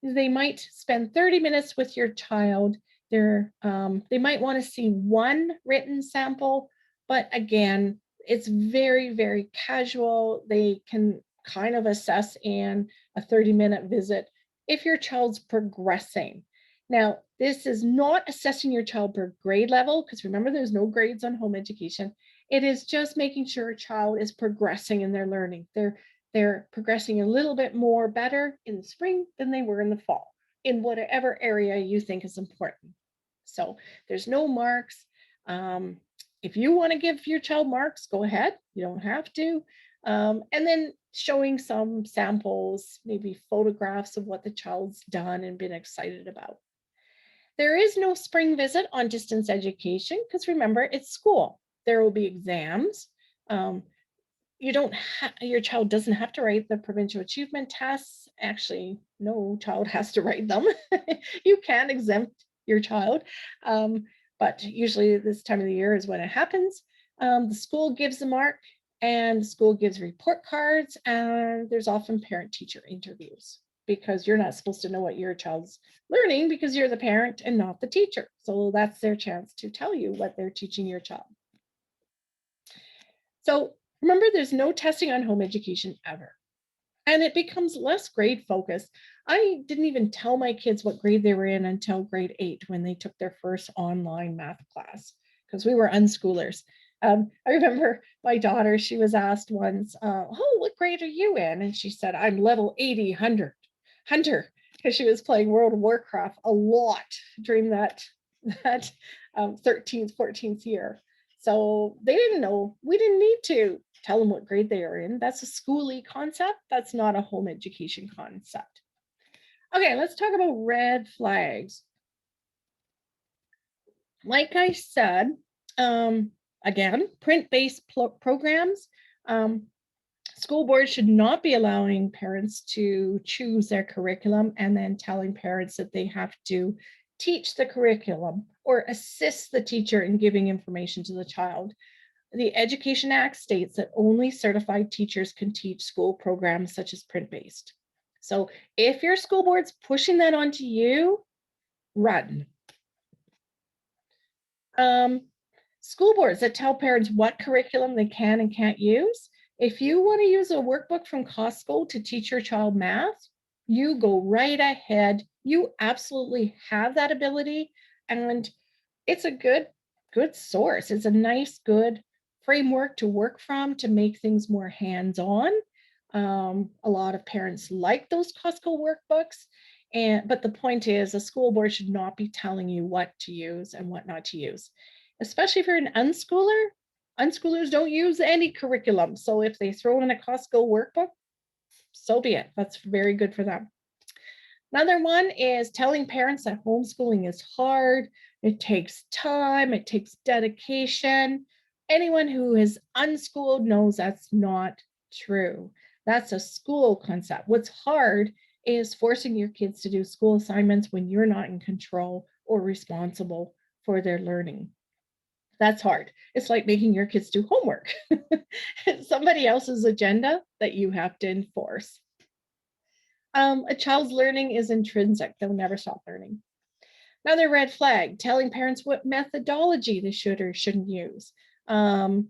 They might spend 30 minutes with your child. They might want to see one written sample, but again, it's very, very casual. They can kind of assess in a 30-minute visit if your child's progressing. Now, this is not assessing your child per grade level, because remember, there's no grades on home education. It is just making sure a child is progressing in their learning. They're progressing a little bit more better in the spring than they were in the fall, in whatever area you think is important. So there's no marks. If you want to give your child marks, go ahead. You don't have to. And then showing some samples, maybe photographs of what the child's done and been excited about. There is no spring visit on distance education because remember, it's school. There will be exams. Your child doesn't have to write the provincial achievement tests. Actually, no child has to write them. You can exempt your child, but usually this time of the year is when it happens. The school gives the mark and the school gives report cards, and there's often parent-teacher interviews because you're not supposed to know what your child's learning because you're the parent and not the teacher. So that's their chance to tell you what they're teaching your child. So remember, there's no testing on home education ever. And it becomes less grade focused. I didn't even tell my kids what grade they were in until grade 8 when they took their first online math class because we were unschoolers. I remember my daughter, she was asked once, oh, what grade are you in? And she said, I'm level 80 hunter, because she was playing World of Warcraft a lot during that 13th, 14th year. So they didn't know. We didn't need to tell them what grade they are in. That's a schooly concept. That's not a home education concept. Okay, let's talk about red flags. Like I said, Again, print-based programs. School boards should not be allowing parents to choose their curriculum and then telling parents that they have to teach the curriculum or assist the teacher in giving information to the child. The Education Act states that only certified teachers can teach school programs such as print-based. So if your school board's pushing that onto you, run. School boards that tell parents what curriculum they can and can't use. If you want to use a workbook from Costco to teach your child math, you go right ahead. You absolutely have that ability, and it's a good source. It's a nice, good framework to work from to make things more hands-on. A lot of parents like those Costco workbooks, but the point is a school board should not be telling you what to use and what not to use, especially if you're an unschooler. Unschoolers don't use any curriculum. So if they throw in a Costco workbook, so be it. That's very good for them. Another one is telling parents that homeschooling is hard. It takes time. It takes dedication. Anyone who is unschooled knows that's not true. That's a school concept. What's hard is forcing your kids to do school assignments when you're not in control or responsible for their learning. That's hard. It's like making your kids do homework. It's somebody else's agenda that you have to enforce. A child's learning is intrinsic. They'll never stop learning. Another red flag, telling parents what methodology they should or shouldn't use. For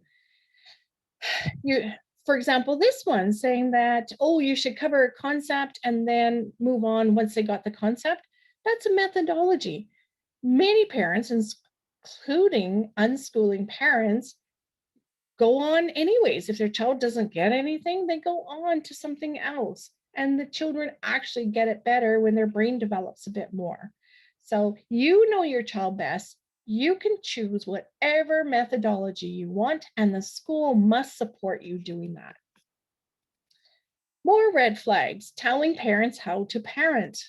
example, this one saying that, oh, you should cover a concept and then move on once they got the concept. That's a methodology. Many parents, including unschooling parents, go on anyways. If their child doesn't get anything, they go on to something else. And the children actually get it better when their brain develops a bit more. So you know your child best. You can choose whatever methodology you want, and the school must support you doing that. More red flags, telling parents how to parent.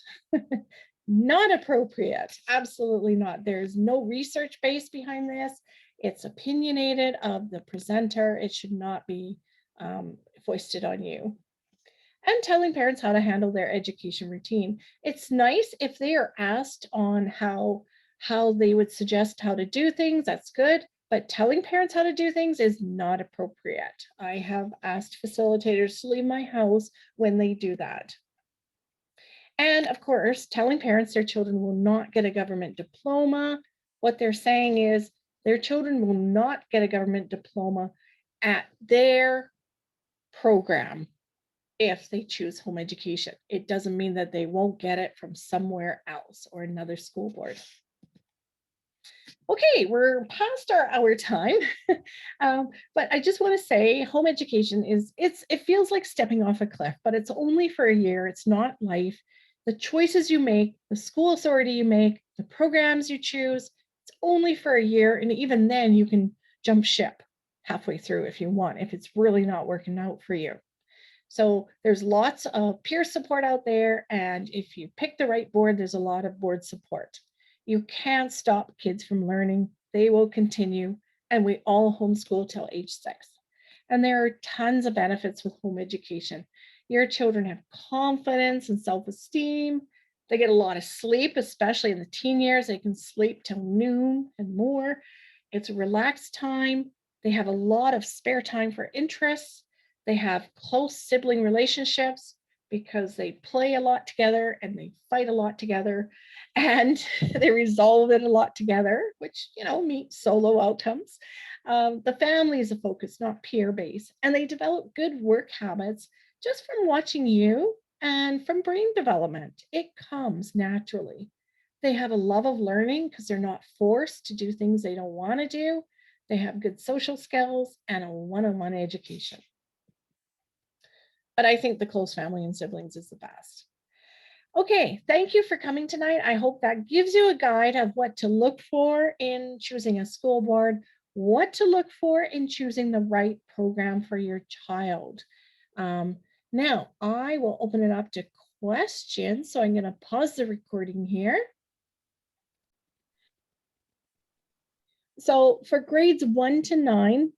Not appropriate. Absolutely not. There's no research base behind this. It's opinionated of the presenter. It should not be foisted on you. And telling parents how to handle their education routine. It's nice if they are asked on how they would suggest how to do things. That's good. But telling parents how to do things is not appropriate. I have asked facilitators to leave my house when they do that. And of course, telling parents their children will not get a government diploma. What they're saying is their children will not get a government diploma at their program if they choose home education. It doesn't mean that they won't get it from somewhere else or another school board. Okay, we're past our time, but I just want to say home education it feels like stepping off a cliff, but it's only for a year. It's not life. The choices you make, the school authority you make, the programs you choose, it's only for a year. And even then you can jump ship halfway through if you want, if it's really not working out for you. So there's lots of peer support out there. And if you pick the right board, there's a lot of board support. You can't stop kids from learning. They will continue. And we all homeschool till age 6. And there are tons of benefits with home education. Your children have confidence and self-esteem. They get a lot of sleep, especially in the teen years. They can sleep till noon and more. It's a relaxed time. They have a lot of spare time for interests. They have close sibling relationships because they play a lot together and they fight a lot together and they resolve it a lot together, which, meet solo outcomes. The family is a focus, not peer-based, and they develop good work habits just from watching you and from brain development. It comes naturally. They have a love of learning because they're not forced to do things they don't want to do. They have good social skills and a one-on-one education. But I think the close family and siblings is the best. Okay, thank you for coming tonight. I hope that gives you a guide of what to look for in choosing a school board, what to look for in choosing the right program for your child. Now, I will open it up to questions. So I'm going to pause the recording here. So for grades 1 to 9,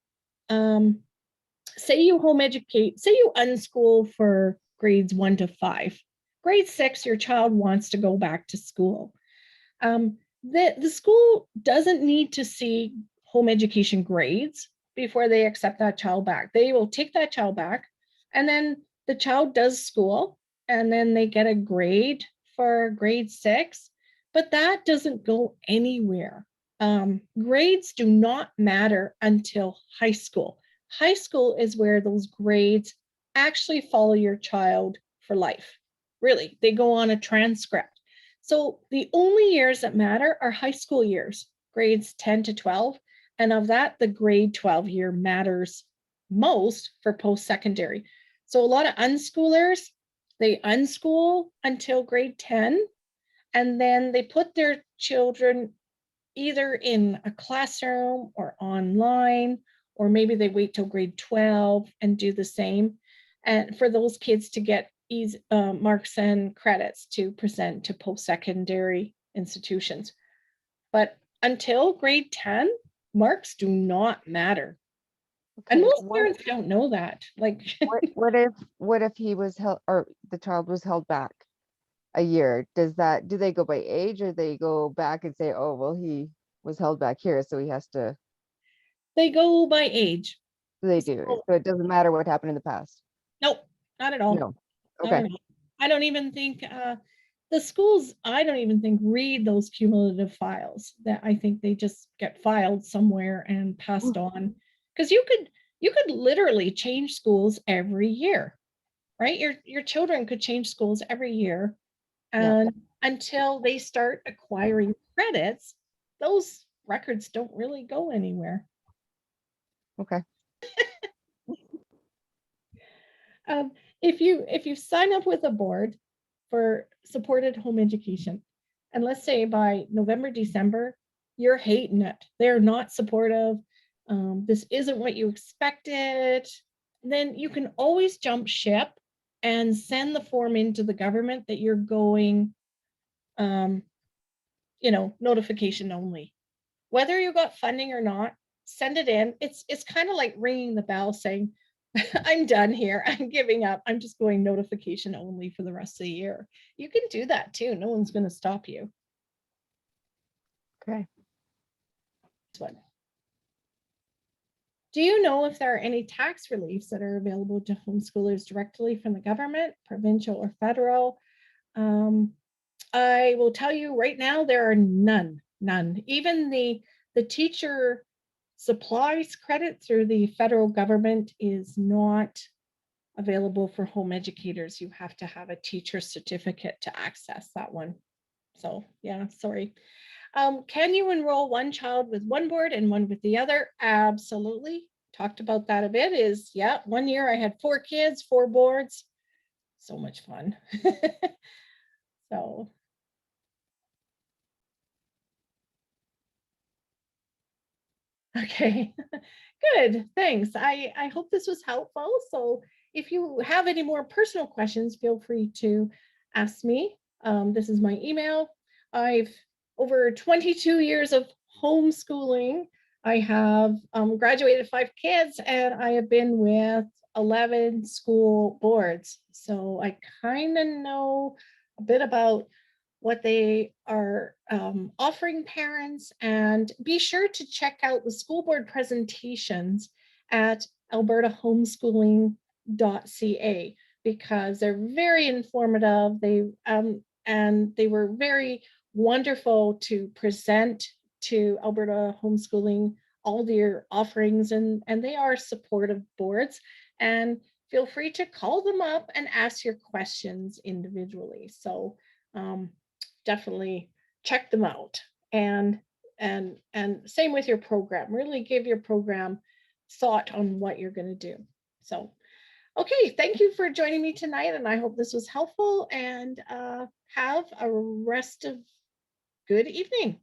say you home educate, say you unschool for grades 1 to 5. Grade 6, your child wants to go back to school. The school doesn't need to see home education grades before they accept that child back. They will take that child back, and then the child does school, and then they get a grade for grade 6, but that doesn't go anywhere. Grades do not matter until high school. High school is where those grades actually follow your child for life. Really, they go on a transcript. So the only years that matter are high school years, grades 10 to 12. And of that, the grade 12 year matters most for post-secondary. So a lot of unschoolers, they unschool until grade 10, and then they put their children either in a classroom or online, or maybe they wait till grade 12 and do the same. And for those kids to get marks and credits to present to post-secondary institutions. But until grade 10, marks do not matter. And Okay, most parents don't know that. Like, what if he was held, or the child was held back a year? Do they go by age, or they go back and say, oh, well, he was held back here, so he has to, they go by age. they do. So, So it doesn't matter what happened in the past. nope, not at all. No. Not Okay. at all. I don't even think the schools, I don't even think read those cumulative files. That I think they just get filed somewhere and passed on. Because you could literally change schools every year, right? Your children could change schools every year, Yeah. and until they start acquiring credits, those records don't really go anywhere. Okay. Um, if you sign up with a board for supported home education, and let's say by November, December, you're hating it, they're not supportive, this isn't what you expected, then you can always jump ship and send the form into the government that you're going, notification only. Whether you got funding or not, send it in. It's kind of like ringing the bell saying, I'm done here. I'm giving up. I'm just going notification only for the rest of the year. You can do that too. No one's going to stop you. Okay. This one. Do you know if there are any tax reliefs that are available to homeschoolers directly from the government, provincial or federal? I will tell you right now, there are none. Even the teacher supplies credit through the federal government is not available for home educators. You have to have a teacher certificate to access that one. So yeah, sorry. Can you enroll one child with one board and one with the other? Absolutely. Talked about that a bit. Yeah, 1 year I had 4 kids, 4 boards. So much fun. So okay, good, thanks. I hope this was helpful. So if you have any more personal questions, feel free to ask me. This is my email. I've over 22 years of homeschooling. I have graduated 5 kids, and I have been with 11 school boards. So I kind of know a bit about what they are offering parents, and be sure to check out the school board presentations at albertahomeschooling.ca because they're very informative. And they were very wonderful to present to Alberta Homeschooling all their offerings, and they are supportive boards, and feel free to call them up and ask your questions individually. So definitely check them out, and same with your program. Really give your program thought on what you're going to do. So okay, thank you for joining me tonight, and I hope this was helpful, and have a rest of good evening.